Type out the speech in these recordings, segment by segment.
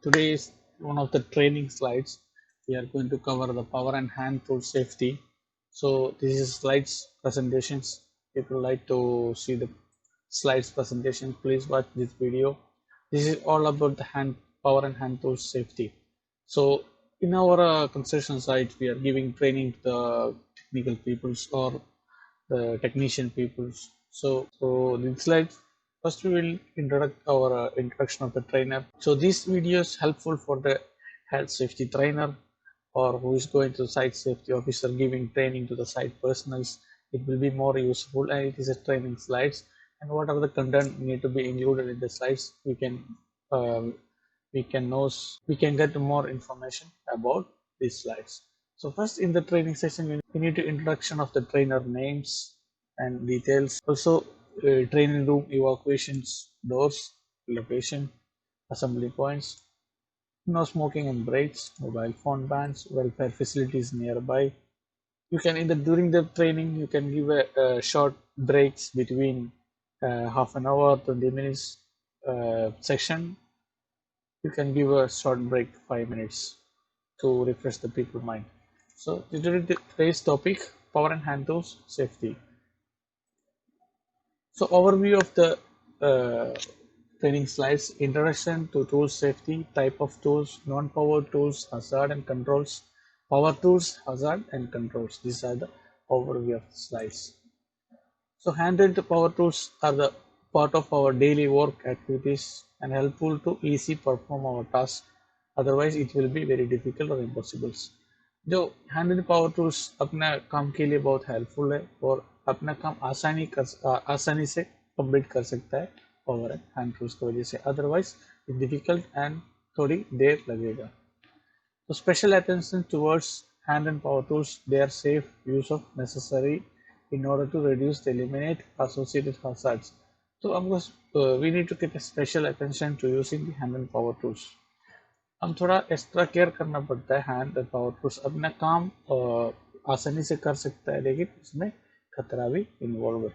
Today is one of the training slides. We are going to cover the power and hand tool safety. So this is slides presentations. If you like to see the slides presentation, please watch this video. This is all about the power and hand tool safety. So in our construction site, we are giving training to the technical peoples or the technician peoples. So this slide first we will introduce our introduction of the trainer. So this video is helpful for the health safety trainer or who is going to site safety officer giving training to the site personals. It will be more useful, and it is a training slides, and whatever the content need to be included in the slides, um, we can get more information about these slides. So first in the training session, we need to introduction of the trainer names and details. Also training room evacuations, doors, location, assembly points, no smoking and breaks, mobile phone bans, welfare facilities nearby. You can during the training you can give a short breaks between half an hour, 20 minutes section. You can give a short break 5 minutes to refresh the people mind. So today's topic, power and hand tools safety. So overview of the training slides: introduction to tool safety, type of tools, non-power tools, hazard and controls, power tools, hazard and controls. These are the overview of the slides. So handheld power tools are the part of our daily work activities and helpful to easy perform our task. Otherwise it will be very difficult or impossible. जो handle power tools अपना काम के लिए बहुत helpful है और अपना काम आसानी से कंप्लीट कर सकता है पावर हैंड टूल्स की वजह से. अदरवाइज डिफिकल्ट एंड थोड़ी देर लगेगा. So special attention towards hand and power tools, their safe use of necessary in order to reduce the eliminate associated hazards. So of course we need to get a special attention to using the hand and power tools. हम थोड़ा extra care करना पड़ता है. Hand and power tools अपना काम आसानी से कर सकता है, लेकिन उसमें खतरा भी इन्वॉल्व है.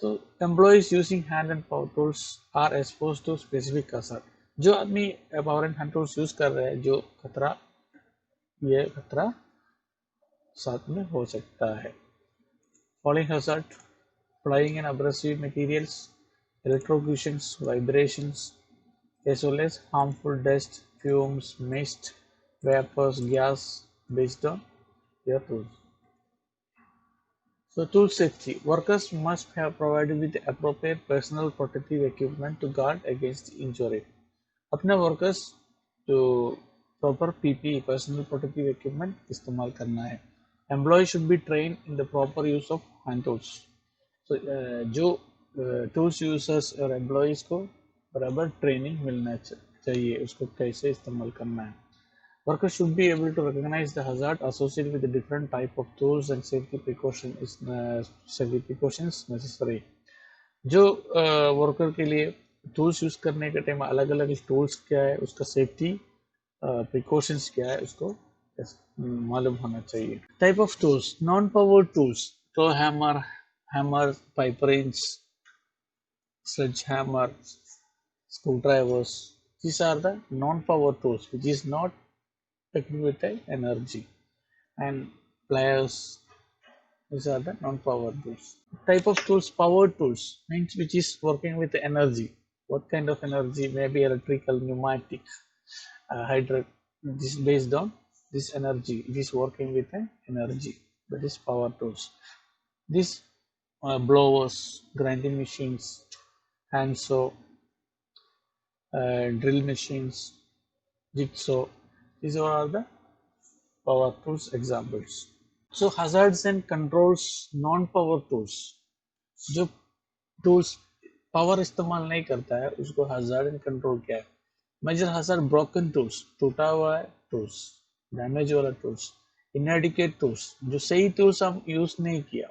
तो employees using hand and power tools are expose to specific hazard. जो आदमी power and hand tools use कर रहे हैं, जो खतरा ये खतरा साथ में हो सकता है. Falling hazard, flying and abrasive materials, electrocutions, vibrations, as well as harmful dust, fumes, mist, vapors, gas based on their tools. So tool safety. Workers must have provided with appropriate personal protective equipment to guard against injury. अपने workers जो proper PPE personal protective equipment इस्तेमाल करना है. Employees should be trained in the proper use of hand tools. So जो tools users और employees को बराबर training मिलना चाहिए उसको कैसे इस्तेमाल करना है. Workers should be able to recognize the hazard associated with the different type of tools and safety precautions necessary. जो वर्कर के लिए टूल्स यूज करने के टाइम अलग अलग टूल्स क्या है, उसका सेफ्टी प्रिकॉशंस क्या है, उसको मालूम होना चाहिए. Type of tools, non power tools, तो hammer, pipe wrench, sledge hammer, screwdrivers. These are the non-power tools which is not equipped with energy, and pliers. These are the non-power tools. Type of tools, power tools means which is working with energy. What kind of energy? Maybe electrical, pneumatic, hydraulic. This is based on this energy. It is working with energy. That is power tools. These blowers, grinding machines, handsaw, drill machines, jigsaw. These are the power tools examples. So hazards and controls, non-power tools. जो tools power इस्तेमाल नहीं करता है उसको hazard and control क्या है. Major hazard, broken tools, टूटा हुआ है tools, damage वाला tools, inadequate tools, जो सही tools हम यूज नहीं किया,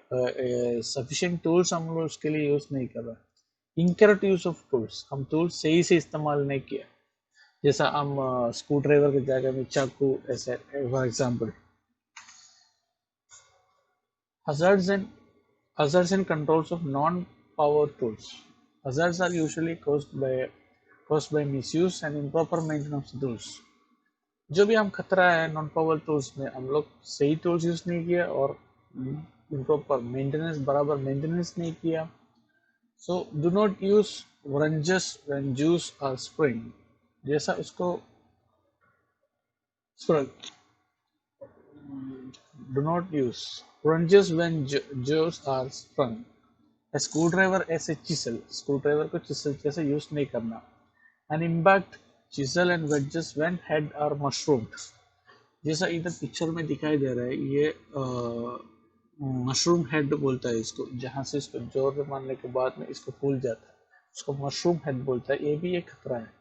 sufficient tools हम लोग उसके लिए यूज नहीं कर रहा. इनकरेक्ट यूज ऑफ टूल्स, हम टूल्स सही से इस्तेमाल नहीं किया, जैसा हम स्क्रू ड्राइवर की जगह में चाकू, ऐसे for example. hazards and controls of non power tools. Hazards are usually caused by caused by misuse and improper maintenance of tools. जो भी हम खतरा है नॉन पावर टूल्स में, हम लोग सही टूल्स यूज नहीं किया और इम्प्रॉपर मेंटेनेंस, बराबर मेंटेनेंस नहीं किया. So do not use wrenches when juice are spring. जैसा उसको do not use wrenches when jaws are sprung. A screwdriver as a chisel. Screwdriver को chisel जैसे use नहीं करना. An impact chisel and wedges when head are mushroomed. जैसा इधर picture में दिखाई दे रहा है, ये मशरूम हेड बोलता है इसको, जहाँ से इसको जोर मारने के बाद में इसको फूल जाता है, उसको मशरूम हेड बोलता है. ये भी एक खतरा है.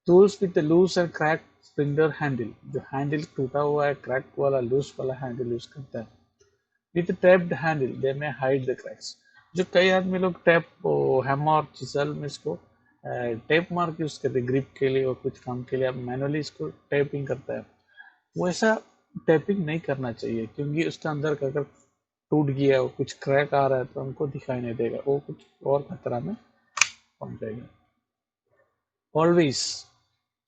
Tools with a loose and cracked spindle handle. जो हैंडल टूटा हुआ है, क्रैक वाला, लूज वाला हैंडल यूज करता है. With a tapped handle, they may hide the cracks. जो कई आदमी लोग टैप हैमर और चिसल में इसको टेप मार के यूज करते हैं ग्रिप के लिए और कुछ काम के लिए. आप मैनुअली इसको टैपिंग करता है, वो ऐसा टैपिंग नहीं करना चाहिए, क्योंकि उसके अंदर का अगर टूट गया और कुछ क्रैक आ रहा है तो हमको दिखाई नहीं देगा, वो कुछ और खतरा में पहुंच जाएगा. Always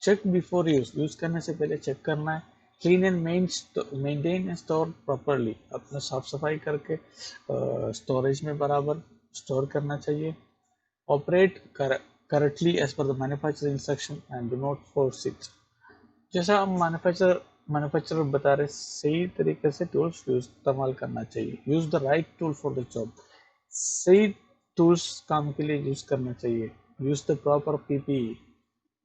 check before use. Use करने से पहले चेक करना है. Clean and maintain and store properly. अपने साफ सफाई करके स्टोरेज में बराबर स्टोर करना चाहिए. Operate correctly as per the manufacturer instruction and do not force it. जैसा हम मैन्युफैक्चरर बता रहे, सही तरीके से टूल्स इस्तेमाल करना चाहिए. Use the right tool for the job. सही टूल्स काम के लिए यूज करना चाहिए. Use the proper PPE.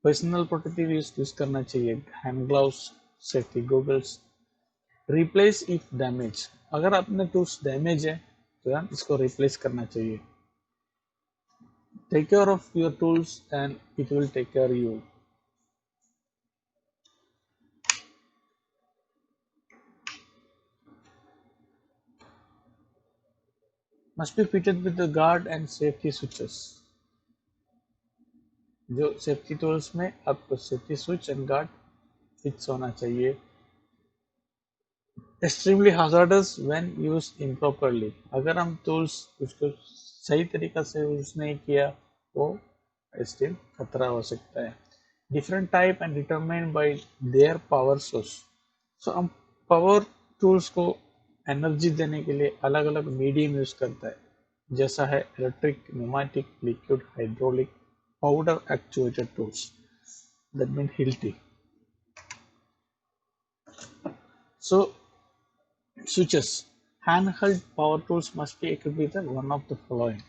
Personal protective use करना चाहिए. Hand gloves, safety goggles. Replace if damage. अगर अपने टूल्स डैमेज है तो यार इसको रिप्लेस करना चाहिए. Take care of your tools and it will take care you. Must be fitted with the guard and safety switches. जो सेफ्टी टूल्स में आपको safety switch and guard fix होना चाहिए. Extremely hazardous when used improperly. अगर हम tools उसको सही तरीका से यूज नहीं किया वो एक्सट्रीम खतरा हो सकता है. Different type and determined by their power source. So हम पावर टूल्स को एनर्जी देने के लिए अलग अलग मीडियम यूज करता है, जैसा है electric, pneumatic, liquid, hydraulic, powder actuated tools, that mean Hilti. So switches. Handheld power tools must be equipped with one of the following.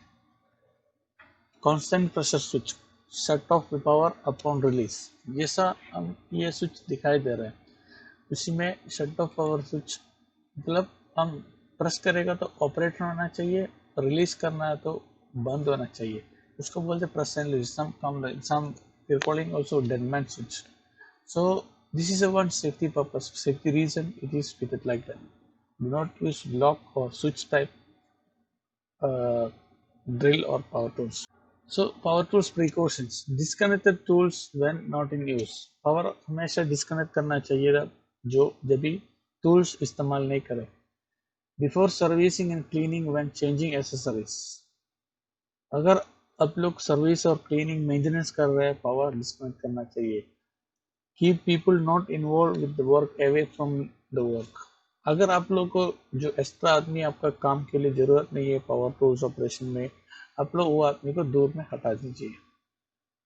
Constant pressure switch. Shut off the power upon release. जैसा हम ये switch दिखाई दे रहा है, उसी में shut off power switch, मतलब हम प्रेस करेगा तो ऑपरेट होना चाहिए, रिलीज करना है तो बंद होना चाहिए. उसको बोलते press and release. Some we're calling also dead man switch. So this is a one safety purpose, safety reason it is fitted like that. Do not use lock or switch type drill or power tools. So power tools precautions. Disconnect the tools when not in use. Power हमेशा disconnect करना चाहिए जब भी tools इस्तेमाल नहीं करें. Before servicing and cleaning when changing accessories. अगर आप लोग सर्विस और क्लीनिंग मेंटेनेंस कर रहे हैं, पावर डिस्कनेक्ट करना चाहिए. Keep people not involved with the work away from the work. अगर आप लोग को जो एक्स्ट्रा आदमी आपका काम के लिए जरूरत नहीं है पावर टूल्स ऑपरेशन में, आप लोग वो आदमी को दूर में हटा दीजिए.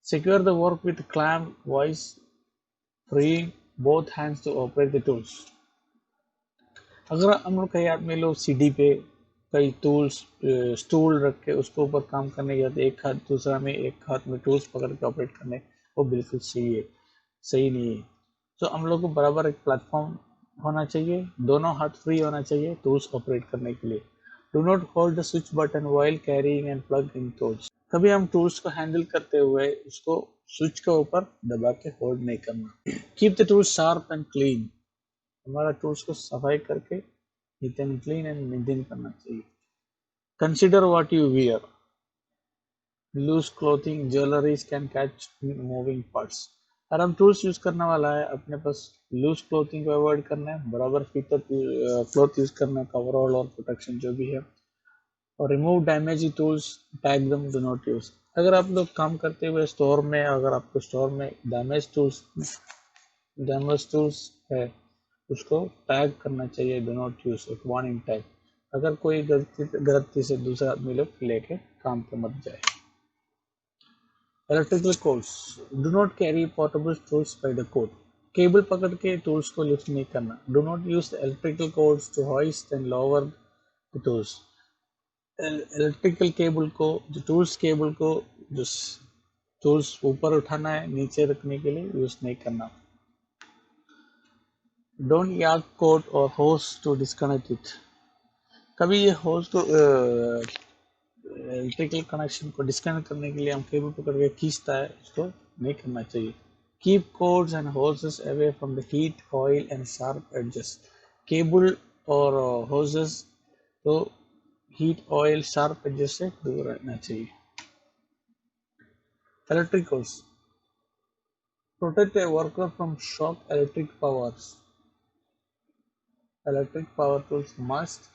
Secure the work with clamp voice, freeing both hands to operate the tools. अगर हम लोग कई आदमी लोग सीढ़ी पे कई टूल्स स्टूल रख के उसके ऊपर काम करने जाते, एक हाथ दूसरा में, एक हाथ में टूल्स पकड़ के ऑपरेट करने, वो बिल्कुल सही नहीं है. तो हम लोग को बराबर एक प्लेटफॉर्म होना चाहिए, दोनों हाथ फ्री होना चाहिए टूल्स ऑपरेट करने के लिए. Do not hold the switch button while carrying and plug in tools. कभी हम टूल्स को हैंडल करते हुए उसको स्विच के ऊपर दबा के होल्ड नहीं करना. Keep the tools sharp and clean. हमारा टूल्स को सफाई करके neat and clean and maintain करना चाहिए. Consider what you wear. Loose clothing, jewelleries can catch moving parts. अगर हम टूल्स यूज करने वाला है, अपने पास लूज क्लोथिंग को अवॉइड करना है, बराबर फिटेड क्लॉथ यूज करना है, कवरऑल और प्रोटेक्शन जो भी है. और remove damage tools, tag them, do not use. अगर आप लोग काम करते हुए स्टोर में, अगर आपके स्टोर में डैमेज टूल्स है, उसको टैग करना चाहिए, डू नॉट यूज, एक वार्निंग टैग। अगर कोई गलती से दूसरा आदमी लोग लेके काम पे मत जाए। Electrical cords, do not carry portable tools by the cord. Cable पकड़ के टूल्स को लिफ्ट नहीं करना। Do not use the electrical cords to hoist and lower the tools. Electrical cable को, जो टूल्स केबल को, जो टूल्स ऊपर उठाना है नीचे रखने के लिए यूज नहीं करना। डोंट यार्क कोड और होस टू डिस्कनेक्ट इट। कभी ये होस को इलेक्ट्रिकल कनेक्शन को डिस्कनेक्ट करने के लिए हम केबल पकड़ के खींचता है, उसको नहीं करना चाहिए। Keep codes and hoses away from the heat, oil and sharp edges. Cable और होसेस तो हीट, ऑयल, शार्प एडजेस से दूर रहना चाहिए। Electricals, protect a worker from shock electric powers. Electric power tools must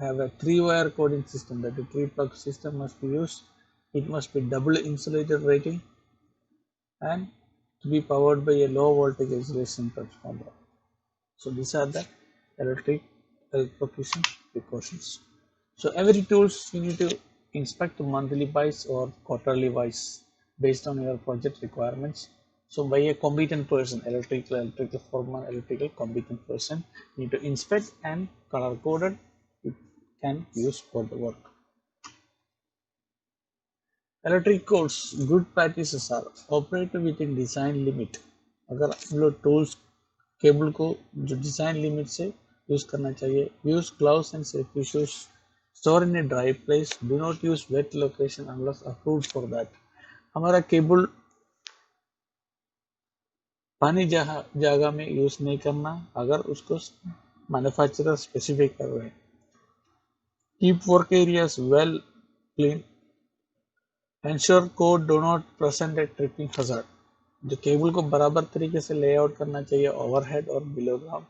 have a three-wire coding system, that the three-plug system must be used. It must be double insulated rating and to be powered by a low voltage isolation transformer. So these are the electrocution precautions. So every tools you need to inspect monthly wise or quarterly wise based on your project requirements. So by a competent person, electrical foreman, electrical competent person, need to inspect and color coded, it can use for the work. Electric cords, good practices are operate within design limit. अगर हम लोग tools cable को जो design limit से use करना चाहिए। Use gloves and safety shoes. Store in a dry place. Do not use wet location unless approved for that. हमारा cable पानी जगह में यूज नहीं करना अगर उसको मैन्युफैक्चरर स्पेसिफाई कर रहे हैं। Keep work areas well clean. Ensure code do not present a tripping hazard. जो केबल को बराबर तरीके से लेआउट करना चाहिए ओवरहेड और बिलो ग्राउंड।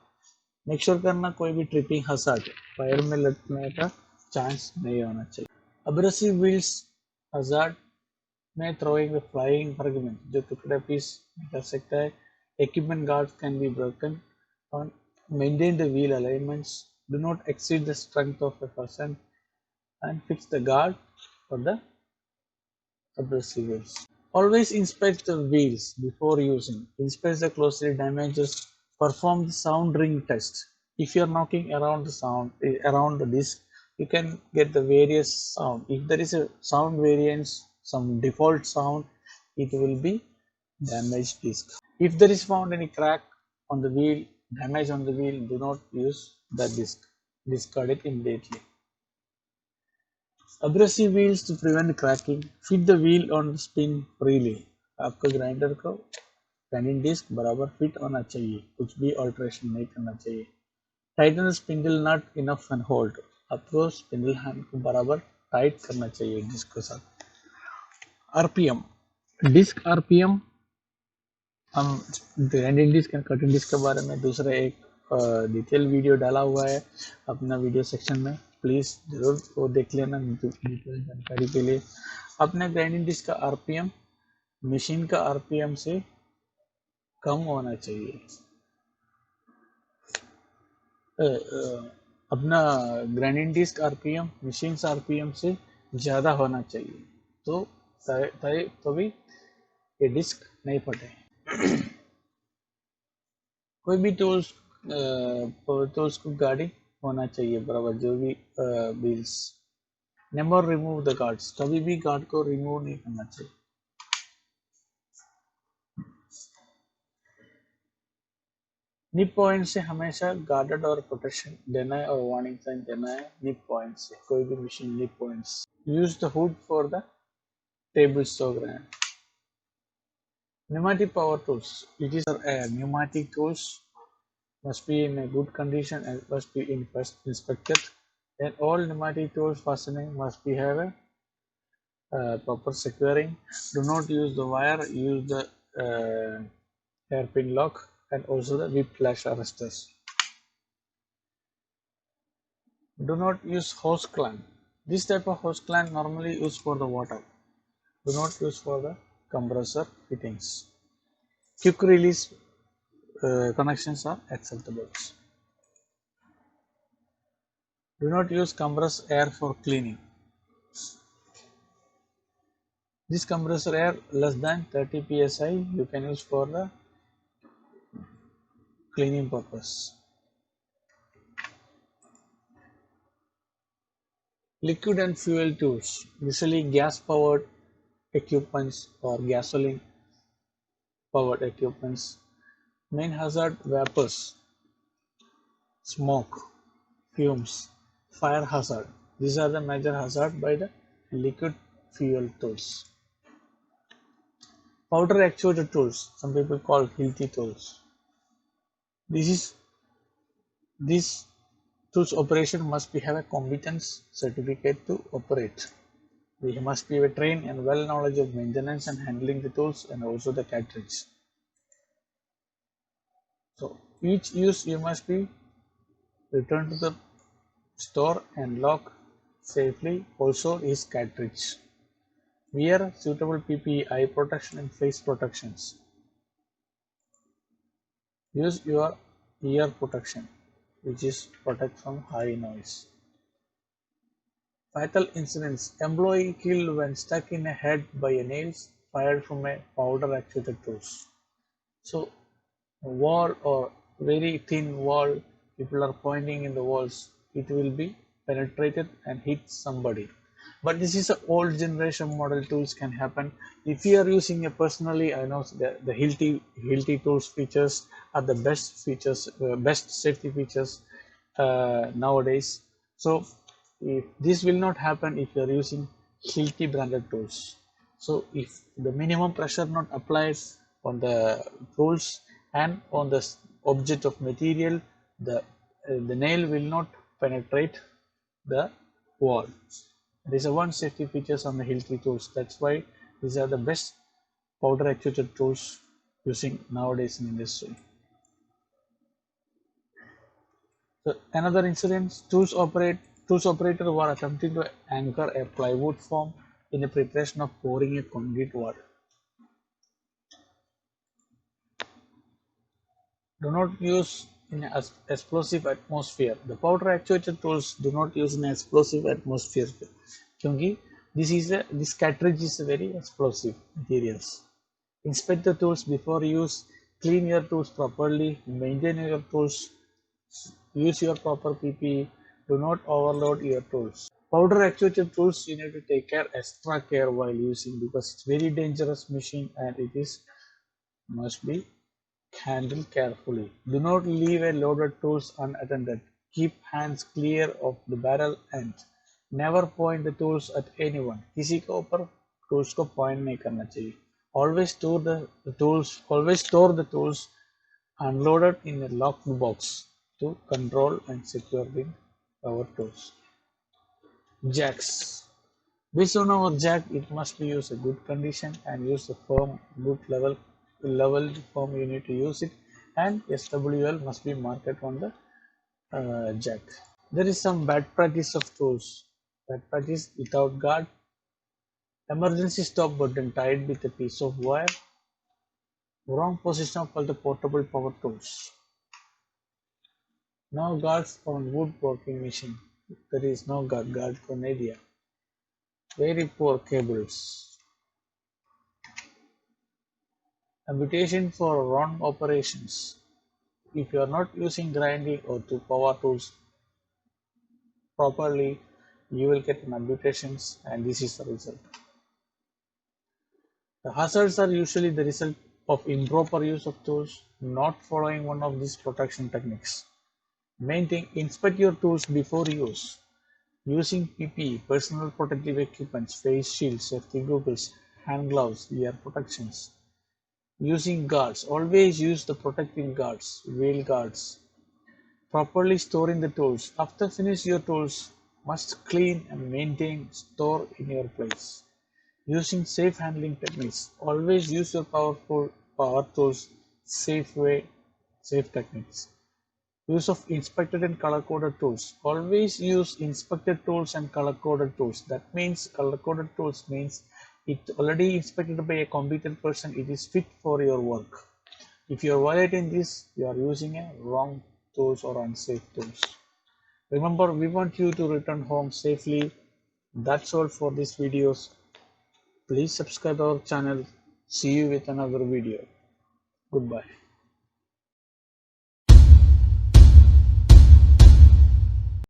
मेक श्योर करना कोई भी ट्रिपिंग हजार्ड वायर में लटकने का चांस नहीं होना चाहिए। अब्रेसिव व्हील्स हजार्ड में थ्रोइंग फ्लाइंग फ्रैगमेंट, जो टुकड़ा पीस कर सकता है। Equipment guards can be broken और maintain the wheel alignments. Do not exceed the strength of a person and fix the guard for the abrasive wheels. Always inspect the wheels before using. Inspect the closely damages. Perform the sound ring test. If you are knocking around the sound around the disc, you can get the various sound. If there is a sound variance, some default sound, it will be damaged disc. If there is found any crack on the wheel, damage on the wheel, do not use that disc. Discard it immediately. Abrasive wheels to prevent cracking. Fit the wheel on spin freely. आपका grinder को grinding disc बराबर fit होना चाहिए, कुछ भी alteration नहीं करना चाहिए। Tighten spindle nut enough and hold. आपको स्पिंडल हैंड को बराबर टाइट करना चाहिए डिस्क के साथ। आरपीएम, डिस्क आरपीएम, हम grinding disc and cutting disc के बारे में दूसरा एक डिटेल वीडियो डाला हुआ है अपना वीडियो सेक्शन में, प्लीज जरूर वो देख लेना डिटेल जानकारी के लिए। अपने ग्राइंडिंग डिस्क का आरपीएम मशीन का आरपीएम से कम होना चाहिए। अपना grinding disc RPM machine RPM से ज़्यादा होना चाहिए, तो तभी ये डिस्क नहीं फटे। कोई भी टूल्स को गाड़ी होना चाहिए बराबर, जो भी wheels. Never remove the guards, कभी भी गार्ड को रिमूव नहीं करना चाहिए। निप पॉइंट से हमेशा गार्डेड और प्रोटेक्शन देना है और वार्निंग साइन देना है निप पॉइंट से, कोई भी machine nib points. Use the hood for the table stock grind. pneumatic power tools, it is pneumatic tools must be in a good condition and must be inspected. Then all pneumatic tools fastening must be have a proper securing. Do not use the wire, use the hairpin lock and also the whiplash arresters. Do not use hose clamp. This type of hose clamp normally used for the water. Do not use for the compressor fittings. Quick release connections are acceptable. Do not use compressed air for cleaning. This compressor air less than 30 psi you can use for the cleaning purpose. Liquid and fuel tools, usually gas powered equipments or gasoline powered equipments. Main hazard: vapors, smoke, fumes, fire hazard. These are the major hazard by the liquid fuel tools. Powder actuated tools, some people call healthy tools. This tools operation must be have a competence certificate to operate. We must be trained and well knowledge of maintenance and handling the tools and also the cartridge. So each use you must be returned to the store and lock safely. Also is cartridge. Wear suitable PPE, eye protection and face protections. Use your ear protection, which is protect from high noise. Fatal incidents: employee killed when stuck in a head by a nails fired from a powder actuated tools. So wall or very thin wall, people are pointing in the walls, it will be penetrated and hit somebody. But this is a old generation model tools can happen. If you are using a personally, I know the Hilti tools features are the best features, best safety features nowadays. So if this will not happen if you are using Hilti branded tools. So if the minimum pressure not applied on the tools and on the object of material, the nail will not penetrate the wall. There is a one safety features on the Hilti tools. That's why these are the best powder actuated tools using nowadays in industry. So another incident: tools operator were attempting to anchor a plywood form in the preparation of pouring a concrete wall. Do not use in an explosive atmosphere. The powder actuated tools do not use in an explosive atmosphere. Because this cartridge is very explosive materials. Inspect the tools before use. Clean your tools properly. Maintain your tools. Use your proper PPE. Do not overload your tools. Powder actuated tools you need to take extra care while using, because it's very dangerous machine and it is must be handle carefully. Do not leave a loaded tools unattended. Keep hands clear of the barrel end. Never point the tools at anyone. किसी के ऊपर tools को point नहीं करना चाहिए. Always store the tools unloaded in a locked box to control and secure the our tools. Jacks. Based on our jack, it must be used in good condition and use a firm, good leveled firm. You need to use it, and SWL must be marked on the jack. There is some bad practice of tools. Bad practice: without guard, emergency stop button tied with a piece of wire, wrong position of all the portable power tools. No guards on wood working machine. There is no guard for area. Very poor cables. Amputation for wrong operations. If you are not using grinding or power tools properly, you will get amputations, and this is the result. The hazards are usually the result of improper use of tools, not following one of these protection techniques. Main thing: inspect your tools before use. Using PPE, personal protective equipments, face shields, safety goggles, hand gloves, ear protections. Using guards, always use the protective guards, wheel guards. Properly storing the tools. After finish your tools, must clean and maintain, store in your place. Using safe handling techniques. Always use your power tools safe techniques. Use of inspected and color-coded tools. Always use inspected tools and color-coded tools. That means color-coded tools means It already inspected by a competent person. It is fit for your work. If you are violating this, you are using a wrong tools or unsafe tools. Remember, we want you to return home safely. That's all for these videos. Please subscribe our channel. See you with another video. Goodbye.